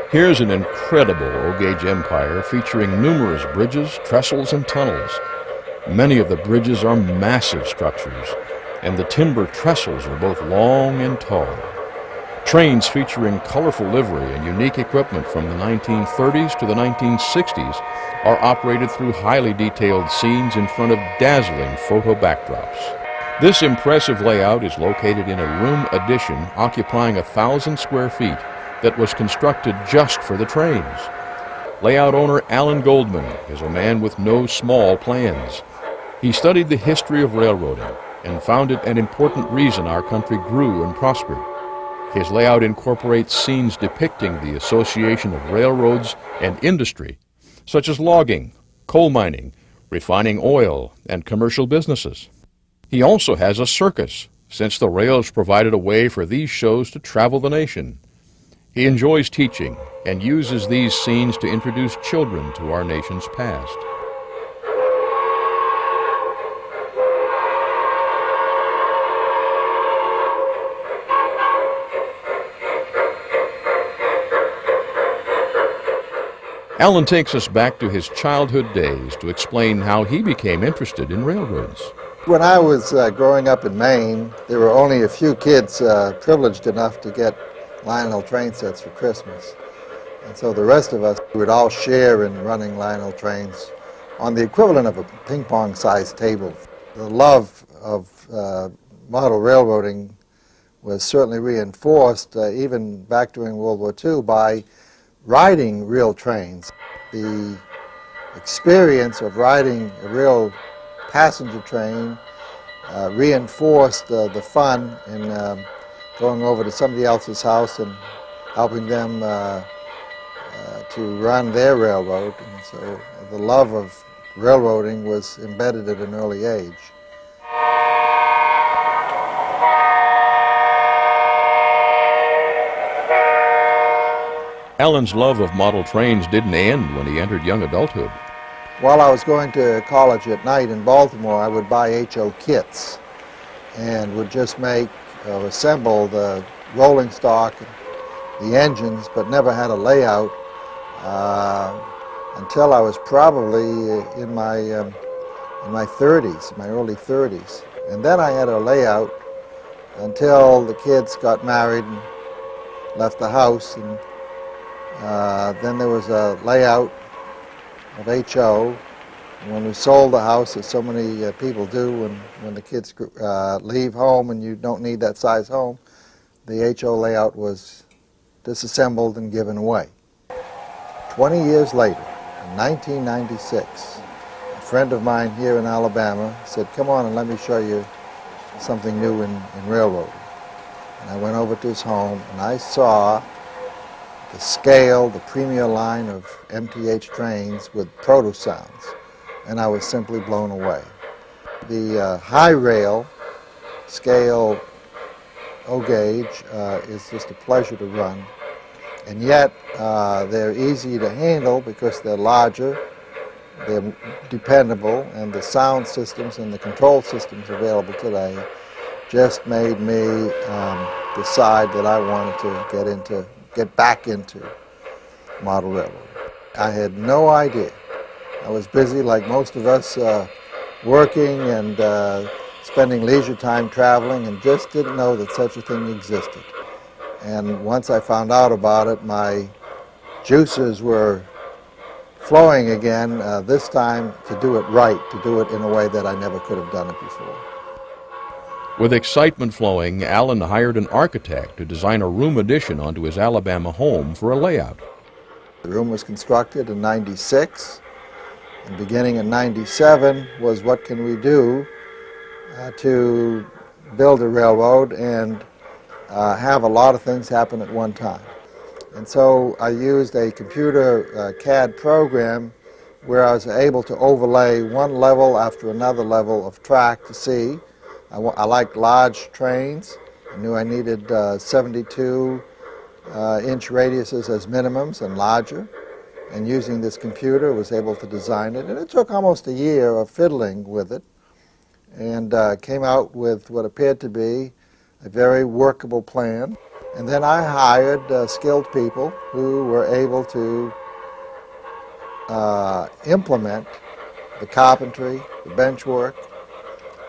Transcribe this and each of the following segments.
Here's an incredible O-gauge empire featuring numerous bridges, trestles, and tunnels. Many of the bridges are massive structures, and the timber trestles are both long and tall. Trains featuring colorful livery and unique equipment from the 1930s to the 1960s are operated through highly detailed scenes in front of dazzling photo backdrops. This impressive layout is located in a room addition occupying 1,000 square feet that was constructed just for the trains. Layout owner Alan Goldman is a man with no small plans. He studied the history of railroading and found it an important reason our country grew and prospered. His layout incorporates scenes depicting the association of railroads and industry, such as logging, coal mining, refining oil, and commercial businesses. He also has a circus, since the rails provided a way for these shows to travel the nation. He enjoys teaching and uses these scenes to introduce children to our nation's past. Alan takes us back to his childhood days to explain how he became interested in railroads. When I was growing up in Maine, there were only a few kids privileged enough to get Lionel train sets for Christmas. And so the rest of us would all share in running Lionel trains on the equivalent of a ping-pong-sized table. The love of model railroading was certainly reinforced even back during World War II by riding real trains. The experience of riding a real passenger train reinforced the fun in going over to somebody else's house and helping them to run their railroad. And so the love of railroading was embedded at an early age. Alan's love of model trains didn't end when he entered young adulthood. While I was going to college at night in Baltimore, I would buy HO kits and would just make or assemble the rolling stock, the engines, but never had a layout until I was probably in my 30s, my early 30s. And then I had a layout until the kids got married and left the house, and then there was a layout of HO. And when we sold the house, as so many people do when the kids leave home and you don't need that size home, the HO layout was disassembled and given away. 20 years later, in 1996, a friend of mine here in Alabama said, "Come on and let me show you something new in railroading." And I went over to his home and I saw the scale, the premier line of MTH trains with proto sounds, and I was simply blown away. The high rail scale O-gauge is just a pleasure to run, and yet they're easy to handle because they're larger, they're dependable, and the sound systems and the control systems available today just made me decide that I wanted to get back into model railroad. I had no idea. I was busy like most of us working and spending leisure time traveling, and just didn't know that such a thing existed. And once I found out about it, my juices were flowing again, this time to do it right, to do it in a way that I never could have done it before. With excitement flowing, Alan hired an architect to design a room addition onto his Alabama home for a layout. The room was constructed in '96, and beginning in '97 was what can we do to build a railroad and have a lot of things happen at one time. And so I used a computer CAD program where I was able to overlay one level after another level of track to see. I liked large trains. I knew I needed 72 inch radiuses as minimums and larger. And using this computer, was able to design it. And it took almost a year of fiddling with it, and came out with what appeared to be a very workable plan. And then I hired skilled people who were able to implement the carpentry, the bench work,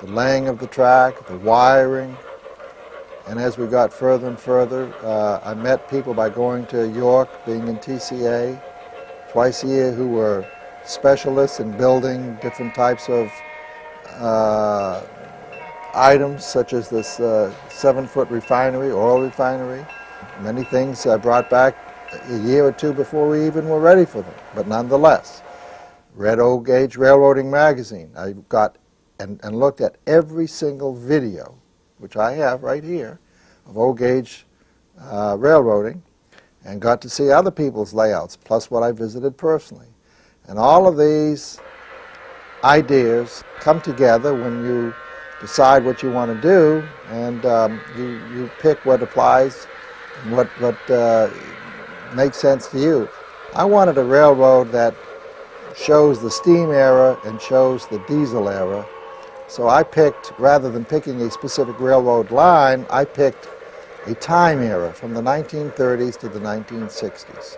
the laying of the track, the wiring. And as we got further and further, I met people by going to York, being in TCA twice a year, who were specialists in building different types of items, such as this 7-foot refinery, oil refinery. Many things I brought back a year or two before we even were ready for them, but nonetheless. Read Old Gauge Railroading magazine. I got and looked at every single video, which I have right here, of Old Gauge railroading, and got to see other people's layouts, plus what I visited personally. And all of these ideas come together when you decide what you want to do, and you pick what applies and what makes sense to you. I wanted a railroad that shows the steam era and shows the diesel era. So I picked, rather than picking a specific railroad line, I picked a time era from the 1930s to the 1960s.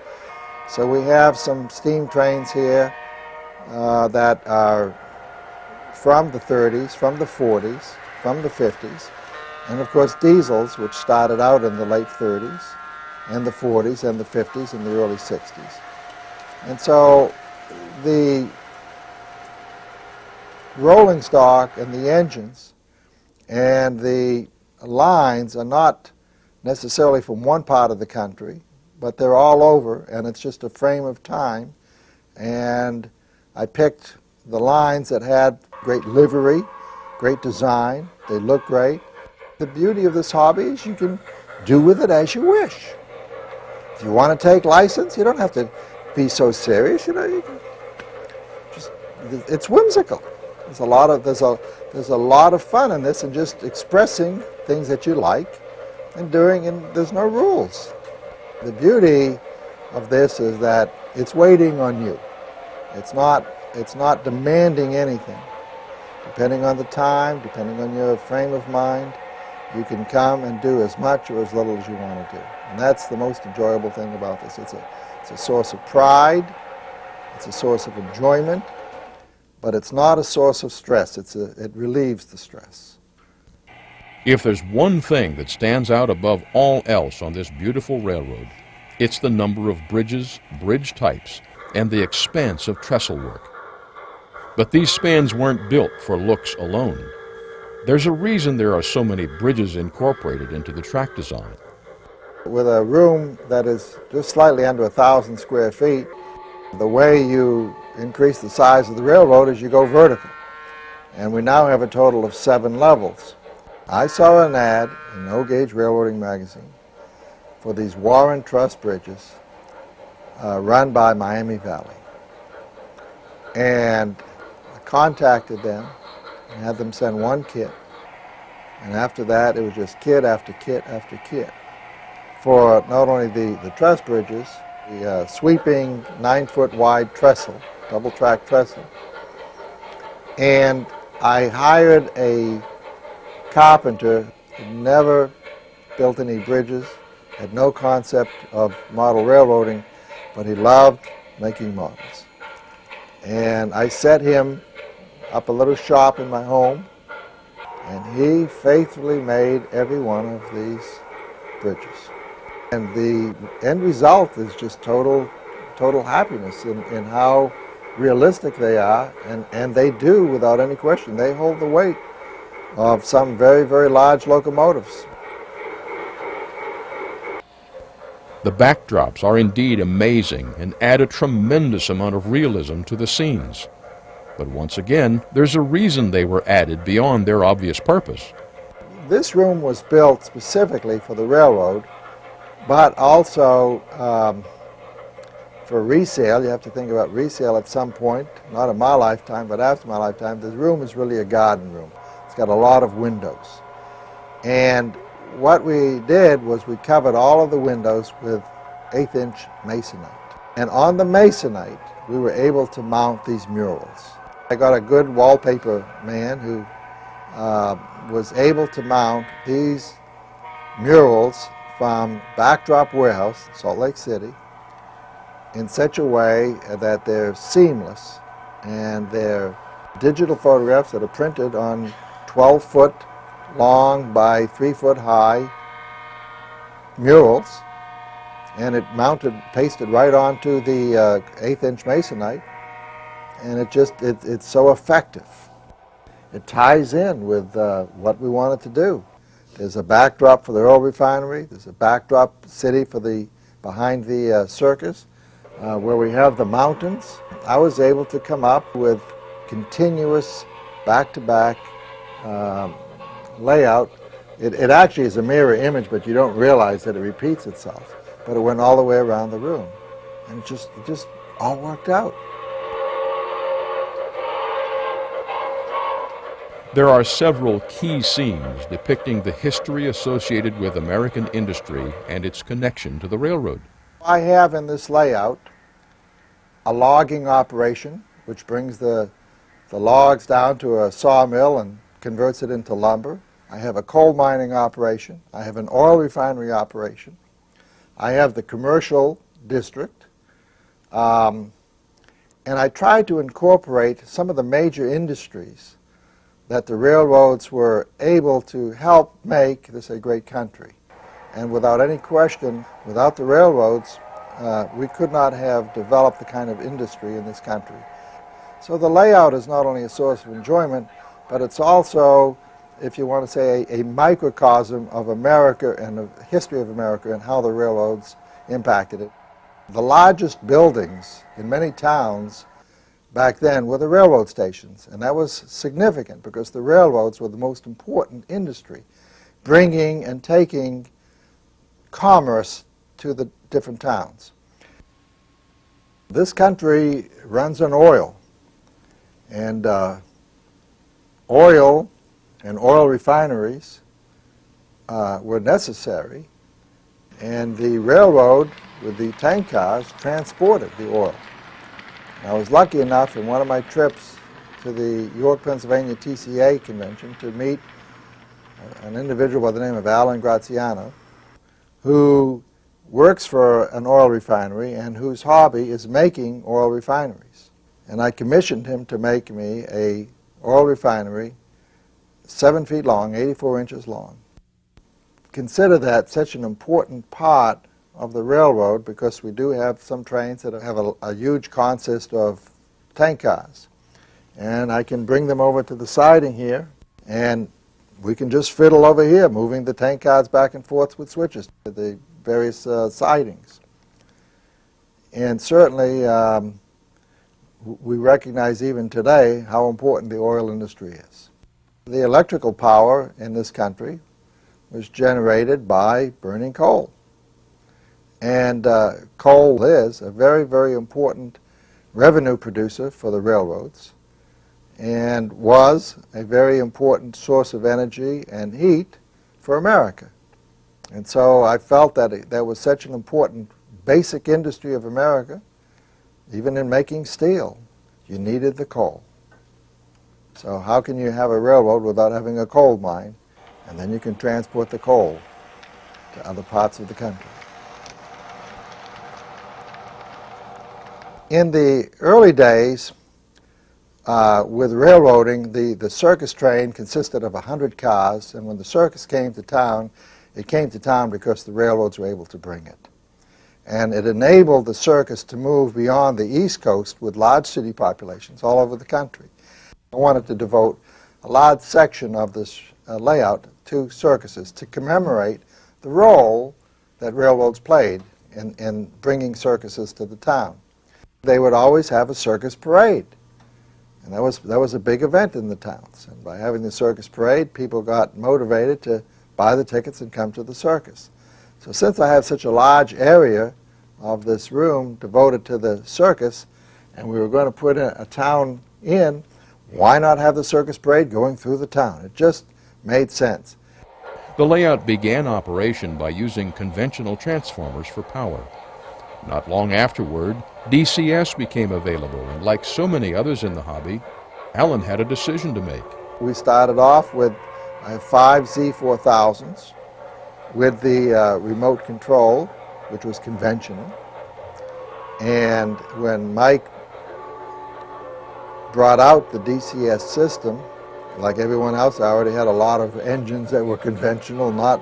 So we have some steam trains here that are from the 30s, from the 40s, from the 50s, and of course diesels, which started out in the late 30s and the 40s and the 50s and the early 60s. And so the rolling stock and the engines and the lines are not necessarily from one part of the country, but they're all over, and it's just a frame of time. And I picked the lines that had great livery, great design, they look great. The beauty of this hobby is you can do with it as you wish. If you want to take license, you don't have to be so serious, you can just, it's whimsical. There's a lot of fun in this, and just expressing things that you like and doing, and there's no rules. The beauty of this is that it's waiting on you. It's not demanding anything. Depending on the time, depending on your frame of mind, you can come and do as much or as little as you want to do. And that's the most enjoyable thing about this. It's a source of pride, it's a source of enjoyment, but it's not a source of stress. It relieves the stress. If there's one thing that stands out above all else on this beautiful railroad, it's the number of bridges, bridge types, and the expanse of trestle work. But these spans weren't built for looks alone. There's a reason there are so many bridges incorporated into the track design. With a room that is just slightly under 1,000 square feet, the way you increase the size of the railroad is you go vertical. And we now have a total of 7 levels. I saw an ad in Old Gauge Railroading magazine for these Warren Truss bridges run by Miami Valley. And I contacted them and had them send one kit. And after that, it was just kit after kit after kit for not only the truss bridges, the sweeping 9-foot wide trestle, double track trestle. And I hired a carpenter who never built any bridges, had no concept of model railroading, but he loved making models. And I set him up a little shop in my home, and he faithfully made every one of these bridges. And the end result is just total happiness in how realistic they are, and they do, without any question. They hold the weight of some very, very large locomotives. The backdrops are indeed amazing and add a tremendous amount of realism to the scenes. But once again, there's a reason they were added beyond their obvious purpose. This room was built specifically for the railroad, but also for resale. You have to think about resale at some point, not in my lifetime, but after my lifetime. This room is really a garden room. It's got a lot of windows. And what we did was we covered all of the windows with 1/8-inch masonite. And on the masonite, we were able to mount these murals. I got a good wallpaper man who was able to mount these murals from backdrop warehouse, Salt Lake City, in such a way that they're seamless, and they're digital photographs that are printed on 12-foot long by 3-foot high murals, and it pasted right onto the 1/8-inch masonite, and it's so effective. It ties in with what we wanted to do. There's a backdrop for the oil refinery. There's a backdrop city for behind the circus, where we have the mountains. I was able to come up with continuous back-to-back layout. It actually is a mirror image, but you don't realize that it repeats itself. But it went all the way around the room, and it just all worked out. There are several key scenes depicting the history associated with American industry and its connection to the railroad. I have in this layout a logging operation, which brings the logs down to a sawmill and converts it into lumber. I have a coal mining operation. I have an oil refinery operation. I have the commercial district. And I tried to incorporate some of the major industries that the railroads were able to help make this a great country. And without any question, without the railroads, we could not have developed the kind of industry in this country. So the layout is not only a source of enjoyment, but it's also, if you want to say, a microcosm of America and the history of America and how the railroads impacted it. The largest buildings in many towns back then were the railroad stations, and that was significant because the railroads were the most important industry, bringing and taking commerce to the different towns. This country runs on oil, and oil and oil refineries were necessary, and the railroad with the tank cars transported the oil. I was lucky enough in one of my trips to the York, Pennsylvania TCA convention to meet an individual by the name of Alan Graziano, who works for an oil refinery and whose hobby is making oil refineries. And I commissioned him to make me a oil refinery 7 feet long, 84 inches long. Consider that such an important part of the railroad, because we do have some trains that have a huge consist of tank cars. And I can bring them over to the siding here, and we can just fiddle over here, moving the tank cars back and forth with switches to the various sidings. And certainly we recognize even today how important the oil industry is. The electrical power in this country was generated by burning coal. And coal is a very, very important revenue producer for the railroads and was a very important source of energy and heat for America. And so I felt that that was such an important basic industry of America. Even in making steel, you needed the coal. So how can you have a railroad without having a coal mine? And then you can transport the coal to other parts of the country. In the early days, with railroading, the circus train consisted of 100 cars, and when the circus came to town, it came to town because the railroads were able to bring it. And it enabled the circus to move beyond the East Coast with large city populations all over the country. I wanted to devote a large section of this layout to circuses to commemorate the role that railroads played in bringing circuses to the town. They would always have a circus parade, and that was a big event in the towns. And by having the circus parade, people got motivated to buy the tickets and come to the circus. So since I have such a large area of this room devoted to the circus, and we were going to put a town in, why not have the circus parade going through the town? It just made sense. The layout began operation by using conventional transformers for power. Not long afterward, DCS became available, and like so many others in the hobby, Alan had a decision to make. We started off with 5 Z4000s, with the remote control, which was conventional. And when Mike brought out the DCS system, like everyone else, I already had a lot of engines that were conventional, not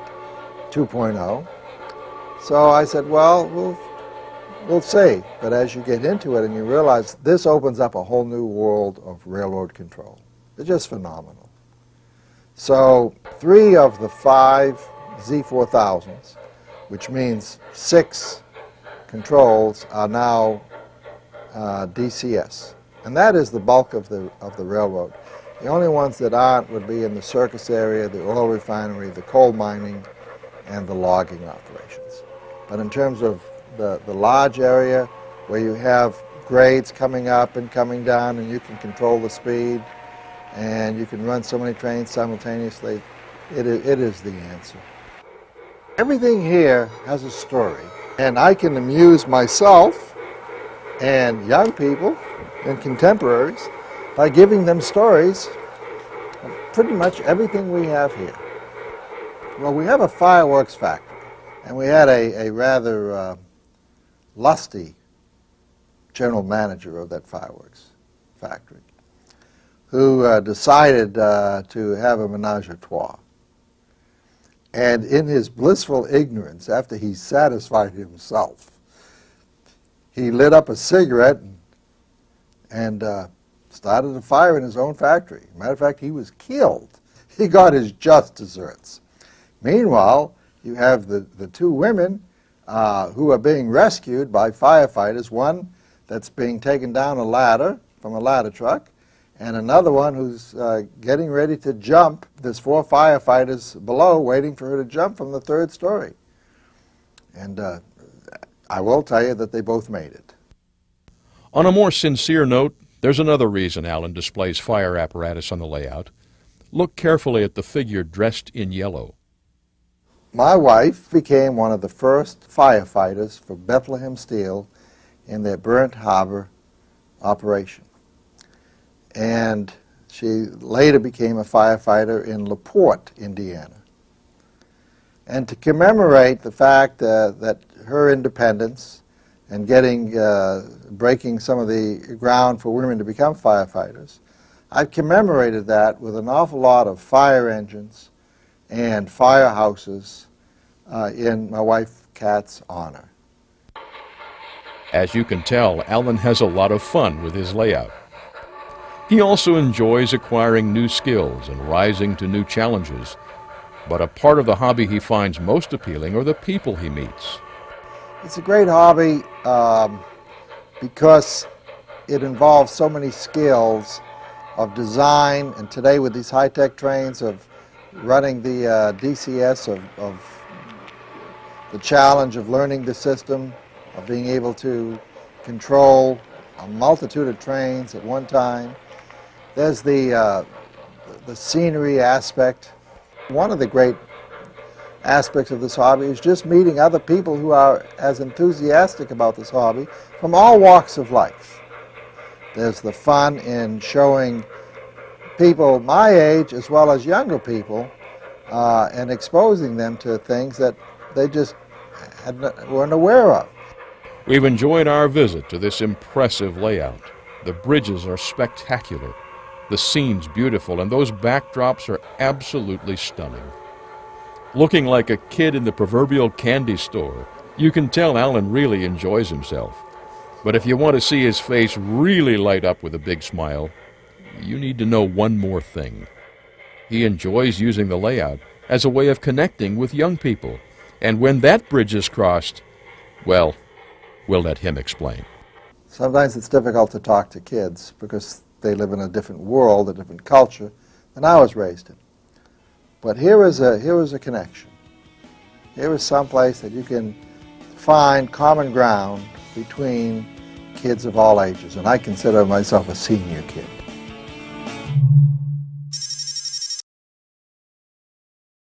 2.0. So I said, well, we'll see. But as you get into it and you realize this opens up a whole new world of railroad control. It's just phenomenal. So 3 of the 5 Z4000s, which means 6 controls, are now DCS. And that is the bulk of the railroad. The only ones that aren't would be in the circus area, the oil refinery, the coal mining, and the logging operations. But in terms of the large area where you have grades coming up and coming down and you can control the speed and you can run so many trains simultaneously, it is the answer. Everything here has a story, and I can amuse myself and young people and contemporaries by giving them stories of pretty much everything we have here. Well, we have a fireworks factory, and we had a rather lusty general manager of that fireworks factory who decided to have a menage a trois. And in his blissful ignorance, after he satisfied himself, he lit up a cigarette and started a fire in his own factory. Matter of fact, he was killed. He got his just desserts. Meanwhile, you have the 2 women who are being rescued by firefighters, one that's being taken down a ladder from a ladder truck, and another one who's getting ready to jump. There's 4 firefighters below waiting for her to jump from the 3rd story. And I will tell you that they both made it. On a more sincere note, there's another reason Alan displays fire apparatus on the layout. Look carefully at the figure dressed in yellow. My wife became one of the first firefighters for Bethlehem Steel in their Burnt Harbor operation. And she later became a firefighter in LaPorte, Indiana. And to commemorate the fact that her independence and breaking some of the ground for women to become firefighters, I've commemorated that with an awful lot of fire engines and firehouses in my wife Kat's honor. As you can tell, Alan has a lot of fun with his layout. He also enjoys acquiring new skills and rising to new challenges. But a part of the hobby he finds most appealing are the people he meets. It's a great hobby because it involves so many skills of design, and today with these high-tech trains, of running the DCS, of the challenge of learning the system, of being able to control a multitude of trains at one time. There's the scenery aspect. One of the great aspects of this hobby is just meeting other people who are as enthusiastic about this hobby from all walks of life. There's the fun in showing people my age as well as younger people and exposing them to things that they just weren't aware of. We've enjoyed our visit to this impressive layout. The bridges are spectacular, the scene's beautiful, and those backdrops are absolutely stunning. Looking like a kid in the proverbial candy store, you can tell Alan really enjoys himself. But if you want to see his face really light up with a big smile, you need to know one more thing. He enjoys using the layout as a way of connecting with young people. And when that bridge is crossed, well, we'll let him explain. Sometimes it's difficult to talk to kids because they live in a different world, a different culture than I was raised in. But here is a connection. Here is someplace that you can find common ground between kids of all ages, and I consider myself a senior kid.